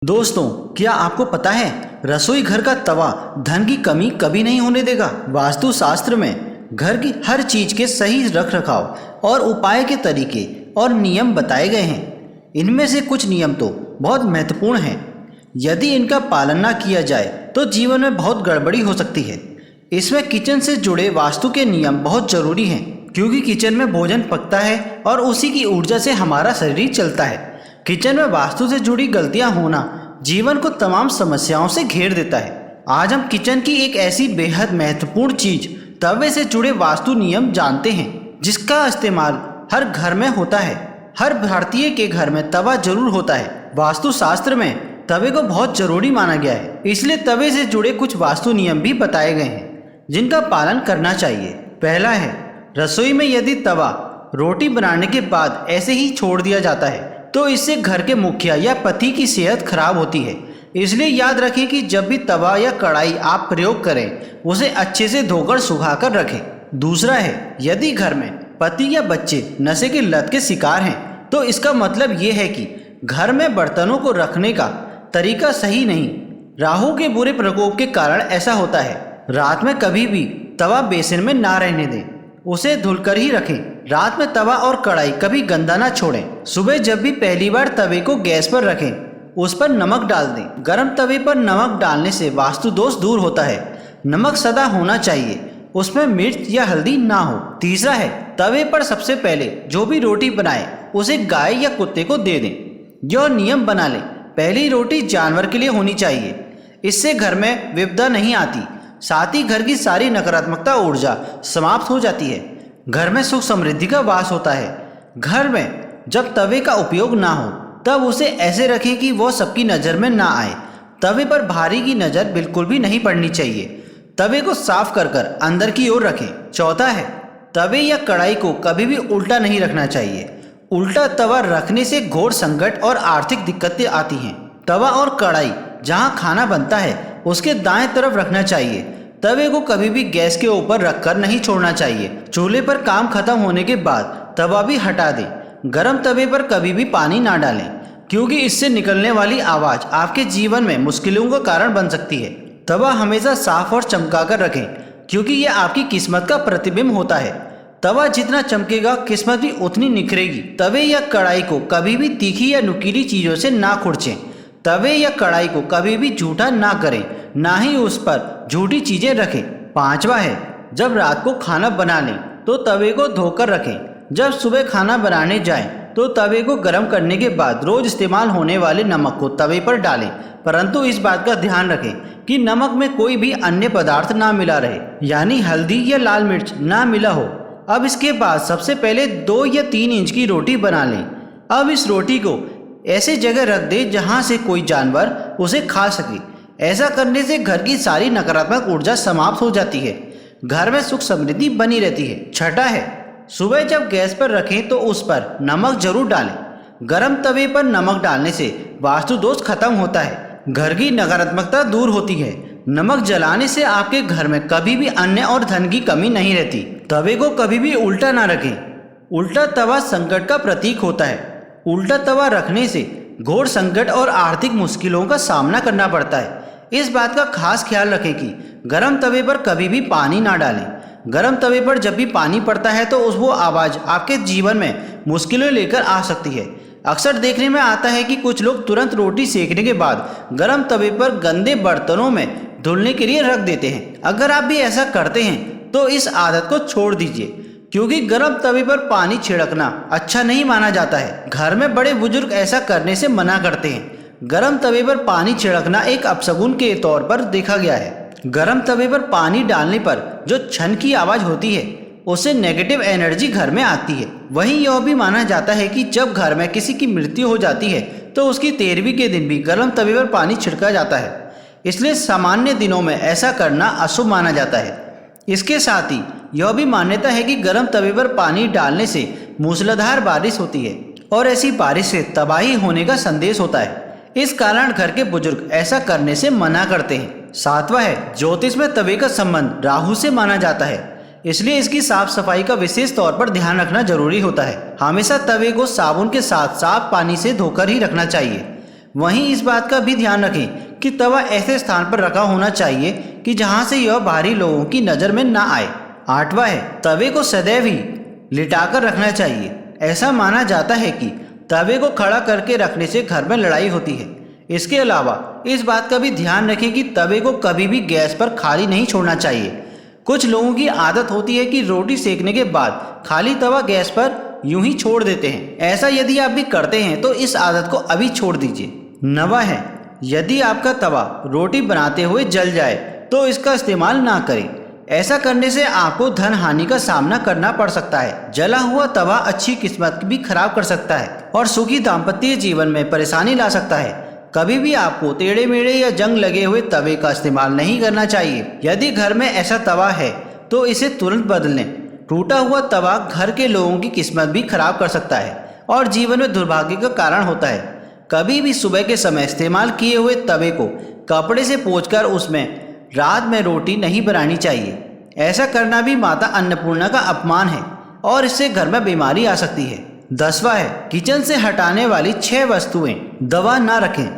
दोस्तों, क्या आपको पता है रसोई घर का तवा धन की कमी कभी नहीं होने देगा। वास्तु शास्त्र में घर की हर चीज के सही रख रखाव और उपाय के तरीके और नियम बताए गए हैं। इनमें से कुछ नियम तो बहुत महत्वपूर्ण हैं। यदि इनका पालन ना किया जाए तो जीवन में बहुत गड़बड़ी हो सकती है। इसमें किचन से जुड़े वास्तु के नियम बहुत जरूरी हैं, क्योंकि किचन में भोजन पकता है और उसी की ऊर्जा से हमारा शरीर चलता है। किचन में वास्तु से जुड़ी गलतियां होना जीवन को तमाम समस्याओं से घेर देता है। आज हम किचन की एक ऐसी बेहद महत्वपूर्ण चीज तवे से जुड़े वास्तु नियम जानते हैं, जिसका इस्तेमाल हर घर में होता है। हर भारतीय के घर में तवा जरूर होता है। वास्तु शास्त्र में तवे को बहुत जरूरी माना गया है, इसलिए तवे से जुड़े कुछ वास्तु नियम भी बताए गए हैं जिनका पालन करना चाहिए। पहला है, रसोई में यदि तवा रोटी बनाने के बाद ऐसे ही छोड़ दिया जाता है तो इससे घर के मुखिया या पति की सेहत खराब होती है। इसलिए याद रखें कि जब भी तवा या कढ़ाई आप प्रयोग करें उसे अच्छे से धोकर सुखाकर रखें। दूसरा है, यदि घर में पति या बच्चे नशे की लत के शिकार हैं तो इसका मतलब ये है कि घर में बर्तनों को रखने का तरीका सही नहीं। राहु के बुरे प्रकोप के कारण ऐसा होता है। रात में कभी भी तवा बेसिन में ना रहने दें, उसे धुलकर ही रखें। रात में तवा और कढ़ाई कभी गंदा ना छोड़ें। सुबह जब भी पहली बार तवे को गैस पर रखें उस पर नमक डाल दें। गर्म तवे पर नमक डालने से वास्तु दोष दूर होता है। नमक सदा होना चाहिए, उसमें मिर्च या हल्दी ना हो। तीसरा है, तवे पर सबसे पहले जो भी रोटी बनाए उसे गाय या कुत्ते को दे दें। यह नियम बना लें, पहली रोटी जानवर के लिए होनी चाहिए। इससे घर में विपदा नहीं आती, साथ ही घर की सारी नकारात्मकता ऊर्जा समाप्त हो जाती है। घर में सुख समृद्धि का वास होता है। घर में जब तवे का उपयोग ना हो तब उसे ऐसे रखें कि वह सबकी नज़र में ना आए। तवे पर भारी की नज़र बिल्कुल भी नहीं पड़नी चाहिए। तवे को साफ कर कर अंदर की ओर रखें। चौथा है, तवे या कढ़ाई को कभी भी उल्टा नहीं रखना चाहिए। उल्टा तवा रखने से घोर संकट और आर्थिक दिक्कतें आती हैं। तवा और कढ़ाई जहाँ खाना बनता है उसके दाएं तरफ रखना चाहिए। तवे को कभी भी गैस के ऊपर रखकर नहीं छोड़ना चाहिए। चूल्हे पर काम खत्म होने के बाद तवा भी हटा दें। गरम तवे पर कभी भी पानी ना डालें, क्योंकि इससे निकलने वाली आवाज़ आपके जीवन में मुश्किलों का कारण बन सकती है। तवा हमेशा साफ और चमका कर रखें, क्योंकि यह आपकी किस्मत का प्रतिबिंब होता है। तवा जितना चमकेगा किस्मत भी उतनी निखरेगी। तवे या कढ़ाई को कभी भी तीखी या नुकीली चीज़ों से ना खुरचें। तवे या कढ़ाई को कभी भी झूठा ना करें, ना ही उस पर झूठी चीजें रखें। पांचवा है, जब रात को खाना बना लें तो तवे को धोकर रखें। जब सुबह खाना बनाने जाएं तो तवे को गर्म करने के बाद रोज इस्तेमाल होने वाले नमक को तवे पर डालें, परंतु इस बात का ध्यान रखें कि नमक में कोई भी अन्य पदार्थ ना मिला रहे, यानी हल्दी या लाल मिर्च ना मिला हो। अब इसके बाद सबसे पहले 2 या 3 इंच की रोटी बना लें। अब इस रोटी को ऐसी जगह रख दे जहां से कोई जानवर उसे खा सके। ऐसा करने से घर की सारी नकारात्मक ऊर्जा समाप्त हो जाती है। घर में सुख समृद्धि बनी रहती है। छठा है, सुबह जब गैस पर रखें तो उस पर नमक जरूर डालें। गरम तवे पर नमक डालने से वास्तु दोष खत्म होता है, घर की नकारात्मकता दूर होती है। नमक जलाने से आपके घर में कभी भी अन्न और धन की कमी नहीं रहती। तवे को कभी भी उल्टा ना रखें। उल्टा तवा संकट का प्रतीक होता है। उल्टा तवा रखने से घोर संकट और आर्थिक मुश्किलों का सामना करना पड़ता है। इस बात का खास ख्याल रखें कि गरम तवे पर कभी भी पानी ना डालें। गरम तवे पर जब भी पानी पड़ता है तो वो आवाज़ आपके जीवन में मुश्किलें लेकर आ सकती है। अक्सर देखने में आता है कि कुछ लोग तुरंत रोटी सेकने के बाद गरम तवे पर गंदे बर्तनों में धुलने के लिए रख देते हैं। अगर आप भी ऐसा करते हैं तो इस आदत को छोड़ दीजिए, क्योंकि गर्म तवे पर पानी छिड़कना अच्छा नहीं माना जाता है। घर में बड़े बुजुर्ग ऐसा करने से मना करते हैं। गरम तवे पर पानी छिड़कना एक अपशगुन के तौर पर देखा गया है। गरम तवे पर पानी डालने पर जो छन की आवाज़ होती है उससे नेगेटिव एनर्जी घर में आती है। वहीं यह भी माना जाता है कि जब घर में किसी की मृत्यु हो जाती है तो उसकी 13वीं के दिन भी गरम तवे पर पानी छिड़का जाता है। इसलिए सामान्य दिनों में ऐसा करना अशुभ माना जाता है। इसके साथ ही यह भी मान्यता है कि गर्म तवे पर पानी डालने से मूसलाधार बारिश होती है और ऐसी बारिश से तबाही होने का संदेश होता है। इस कारण घर के बुजुर्ग ऐसा करने से मना करते हैं। सातवां है, ज्योतिष में तवे का संबंध राहु से माना जाता है, इसलिए इसकी साफ सफाई का विशेष तौर पर ध्यान रखना जरूरी होता है। हमेशा तवे को साबुन के साथ साफ पानी से धोकर ही रखना चाहिए। वहीं इस बात का भी ध्यान रखें कि तवा ऐसे स्थान पर रखा होना चाहिए कि जहां से यह बाहरी लोगों की नज़र में ना आए। 8वां है, तवे को सदैव ही लिटाकर रखना चाहिए। ऐसा माना जाता है कि तवे को खड़ा करके रखने से घर में लड़ाई होती है। इसके अलावा इस बात का भी ध्यान रखें कि तवे को कभी भी गैस पर खाली नहीं छोड़ना चाहिए। कुछ लोगों की आदत होती है कि रोटी सेकने के बाद खाली तवा गैस पर यूं ही छोड़ देते हैं। ऐसा यदि आप भी करते हैं तो इस आदत को अभी छोड़ दीजिए। 9वां है, यदि आपका तवा रोटी बनाते हुए जल जाए तो इसका इस्तेमाल ना करें। ऐसा करने से आपको धन हानि का सामना करना पड़ सकता है। जला हुआ तवा अच्छी किस्मत भी खराब कर सकता है और सुखी दाम्पत्य जीवन में परेशानी ला सकता है। कभी भी आपको टेढ़े मेढ़े या जंग लगे हुए तवे का इस्तेमाल नहीं करना चाहिए। यदि घर में ऐसा तवा है तो इसे तुरंत बदलें। टूटा हुआ तवा घर के लोगों की किस्मत भी खराब कर सकता है और जीवन में दुर्भाग्य का कारण होता है। कभी भी सुबह के समय इस्तेमाल किए हुए तवे को कपड़े से पोंछकर उसमें रात में रोटी नहीं बनानी चाहिए। ऐसा करना भी माता अन्नपूर्णा का अपमान है और इससे घर में बीमारी आ सकती है। 10वां है, किचन से हटाने वाली 6 वस्तुएं दवा ना रखें।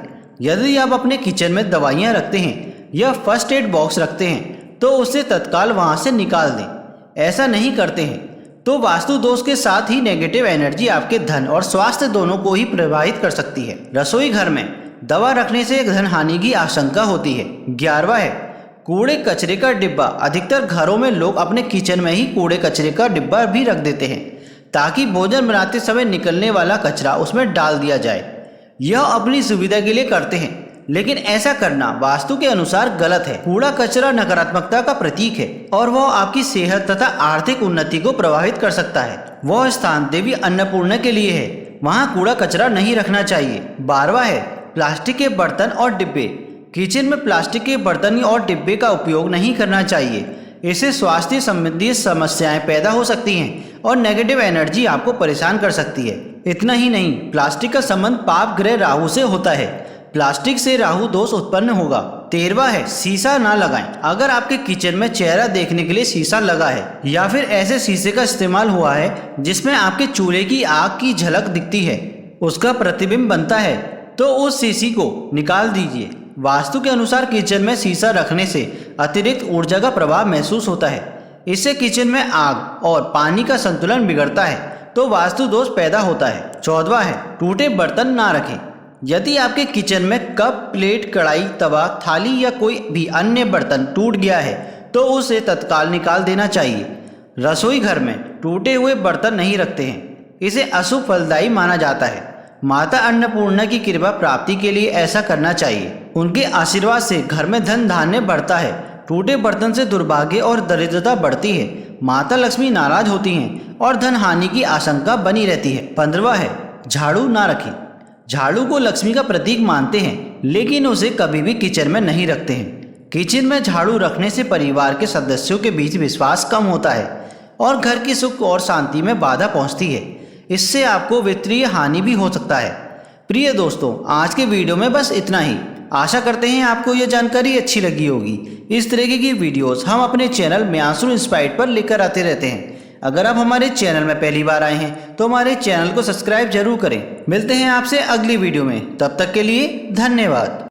यदि आप अपने किचन में दवाइयां रखते हैं या फर्स्ट एड बॉक्स रखते हैं तो उसे तत्काल वहां से निकाल दें। ऐसा नहीं करते हैं तो वास्तु दोष के साथ ही नेगेटिव एनर्जी आपके धन और स्वास्थ्य दोनों को ही प्रभावित कर सकती है। रसोई घर में दवा रखने से धन हानि की आशंका होती है। 11वां है, कूड़े कचरे का डिब्बा। अधिकतर घरों में लोग अपने किचन में ही कूड़े कचरे का डिब्बा भी रख देते हैं ताकि भोजन बनाते समय निकलने वाला कचरा उसमें डाल दिया जाए। यह अपनी सुविधा के लिए करते हैं, लेकिन ऐसा करना वास्तु के अनुसार गलत है। कूड़ा कचरा नकारात्मकता का प्रतीक है और वह आपकी सेहत तथा आर्थिक उन्नति को प्रभावित कर सकता है। वह स्थान देवी अन्नपूर्णा के लिए है, वहाँ कूड़ा कचरा नहीं रखना चाहिए। 12वां है, प्लास्टिक के बर्तन और डिब्बे। किचन में प्लास्टिक के बर्तन और डिब्बे का उपयोग नहीं करना चाहिए। इससे स्वास्थ्य संबंधी समस्याएं पैदा हो सकती हैं और नेगेटिव एनर्जी आपको परेशान कर सकती है। इतना ही नहीं, प्लास्टिक का संबंध पाप ग्रह राहु से होता है। प्लास्टिक से राहु दोष उत्पन्न होगा। 13वां है, शीशा ना लगाएं। अगर आपके किचन में चेहरा देखने के लिए शीशा लगा है या फिर ऐसे शीशे का इस्तेमाल हुआ है जिसमें आपके चूल्हे की आग की झलक दिखती है, उसका प्रतिबिंब बनता है, तो उस शीशी को निकाल दीजिए। वास्तु के अनुसार किचन में शीशा रखने से अतिरिक्त ऊर्जा का प्रभाव महसूस होता है। इससे किचन में आग और पानी का संतुलन बिगड़ता है तो वास्तु दोष पैदा होता है। 14वां है, टूटे बर्तन ना रखें। यदि आपके किचन में कप, प्लेट, कढ़ाई, तवा, थाली या कोई भी अन्य बर्तन टूट गया है तो उसे तत्काल निकाल देना चाहिए। रसोई घर में टूटे हुए बर्तन नहीं रखते हैं, इसे अशुभ फलदायी माना जाता है। माता अन्नपूर्णा की कृपा प्राप्ति के लिए ऐसा करना चाहिए। उनके आशीर्वाद से घर में धन धान्य बढ़ता है। टूटे बर्तन से दुर्भाग्य और दरिद्रता बढ़ती है। माता लक्ष्मी नाराज होती हैं और धन हानि की आशंका बनी रहती है। 15वां है, झाड़ू ना रखें। झाड़ू को लक्ष्मी का प्रतीक मानते हैं, लेकिन उसे कभी भी किचन में नहीं रखते हैं। किचन में झाड़ू रखने से परिवार के सदस्यों के बीच विश्वास कम होता है और घर की सुख और शांति में बाधा पहुंचती है। इससे आपको वित्तीय हानि भी हो सकता है। प्रिय दोस्तों, आज के वीडियो में बस इतना ही। आशा करते हैं आपको यह जानकारी अच्छी लगी होगी। इस तरीके की वीडियोस हम अपने चैनल म्यांसुर इंस्पायर्ड पर लेकर आते रहते हैं। अगर आप हमारे चैनल में पहली बार आए हैं तो हमारे चैनल को सब्सक्राइब जरूर करें। मिलते हैं आपसे अगली वीडियो में, तब तक के लिए धन्यवाद।